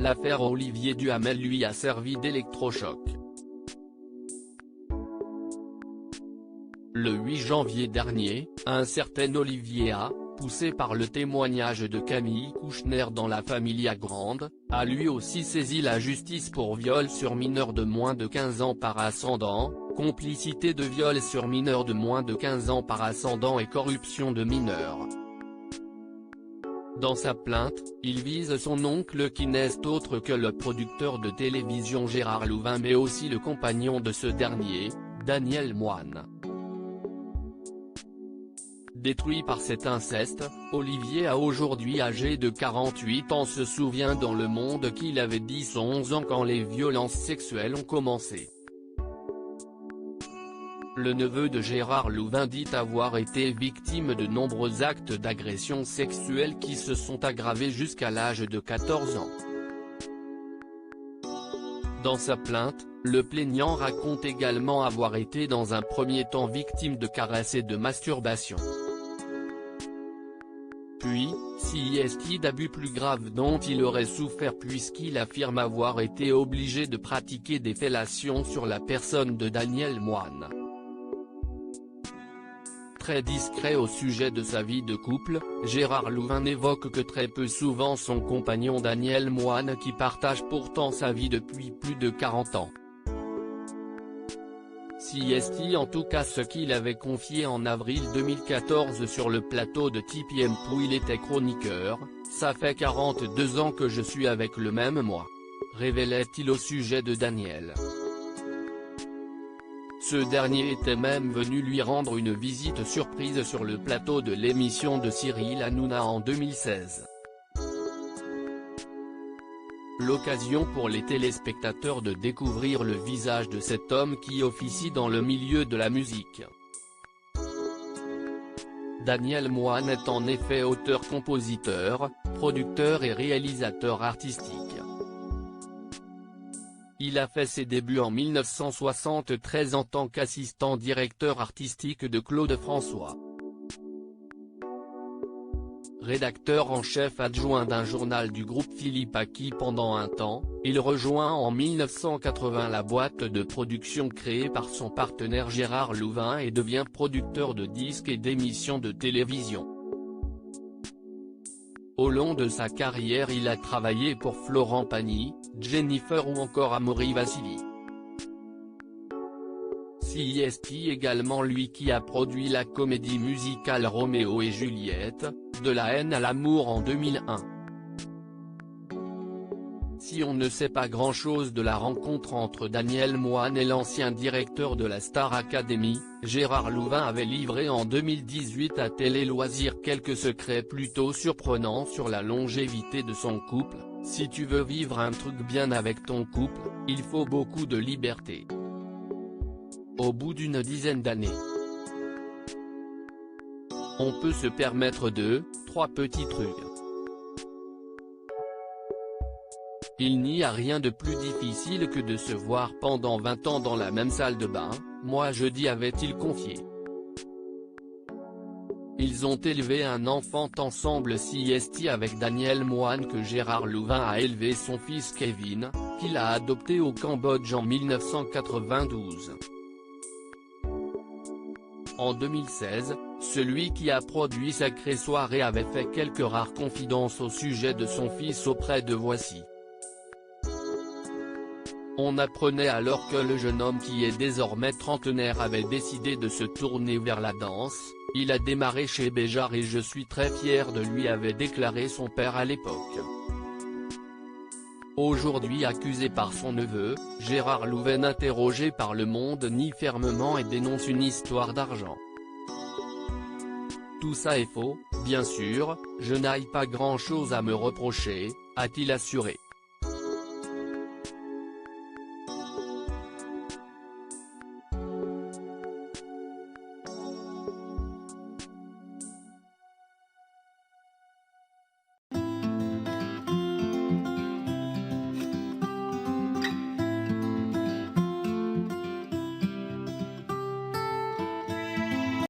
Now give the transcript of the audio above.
l'affaire Olivier Duhamel lui a servi d'électrochoc. Le 8 janvier dernier, un certain Olivier A, poussé par le témoignage de Camille Kouchner dans La Familia Grande, a lui aussi saisi la justice pour viol sur mineur de moins de 15 ans par ascendant, complicité de viol sur mineur de moins de 15 ans par ascendant et corruption de mineurs. Dans sa plainte, il vise son oncle qui n'est autre que le producteur de télévision Gérard Louvain mais aussi le compagnon de ce dernier, Daniel Moine. Détruit par cet inceste, Olivier A, aujourd'hui âgé de 48 ans, se souvient dans Le Monde qu'il avait 10-11 ans quand les violences sexuelles ont commencé. Le neveu de Gérard Louvain dit avoir été victime de nombreux actes d'agression sexuelle qui se sont aggravés jusqu'à l'âge de 14 ans. Dans sa plainte, le plaignant raconte également avoir été dans un premier temps victime de caresses et de masturbation. Puis, CIST d'abus plus graves dont il aurait souffert puisqu'il affirme avoir été obligé de pratiquer des fellations sur la personne de Daniel Moine. Très discret au sujet de sa vie de couple, Gérard Louvain n'évoque que très peu souvent son compagnon Daniel Moine qui partage pourtant sa vie depuis plus de 40 ans. CIST en tout cas ce qu'il avait confié en avril 2014 sur le plateau de TPM où il était chroniqueur, « Ça fait 42 ans que je suis avec le même moi », révélait-il au sujet de Daniel. Ce dernier était même venu lui rendre une visite surprise sur le plateau de l'émission de Cyril Hanouna en 2016. L'occasion pour les téléspectateurs de découvrir le visage de cet homme qui officie dans le milieu de la musique. Daniel Moine est en effet auteur-compositeur, producteur et réalisateur artistique. Il a fait ses débuts en 1973 en tant qu'assistant directeur artistique de Claude François. Rédacteur en chef adjoint d'un journal du groupe Philippe Aki pendant un temps, il rejoint en 1980 la boîte de production créée par son partenaire Gérard Louvain et devient producteur de disques et d'émissions de télévision. Au long de sa carrière il a travaillé pour Florent Pagny, Jennifer ou encore Amaury Vassili. CIST également lui qui a produit la comédie musicale Roméo et Juliette, de la haine à l'amour en 2001. Si on ne sait pas grand-chose de la rencontre entre Daniel Moine et l'ancien directeur de la Star Academy, Gérard Louvain avait livré en 2018 à Télé Loisirs quelques secrets plutôt surprenants sur la longévité de son couple. Si tu veux vivre un truc bien avec ton couple, il faut beaucoup de liberté. Au bout d'une dizaine d'années, on peut se permettre 2-3 petits trucs. Il n'y a rien de plus difficile que de se voir pendant 20 ans dans la même salle de bain, moi je dis avait-il confié. Ils ont élevé un enfant ensemble CIST avec Daniel Moine que Gérard Louvain a élevé son fils Kevin, qu'il a adopté au Cambodge en 1992. En 2016, celui qui a produit Sacrée Soirée avait fait quelques rares confidences au sujet de son fils auprès de Voici. On apprenait alors que le jeune homme qui est désormais trentenaire avait décidé de se tourner vers la danse, il a démarré chez Béjart et je suis très fier de lui avait déclaré son père à l'époque. Aujourd'hui accusé par son neveu, Gérard Louvain interrogé par Le Monde nie fermement et dénonce une histoire d'argent. Tout ça est faux, bien sûr, je n'ai pas grand-chose à me reprocher, a-t-il assuré.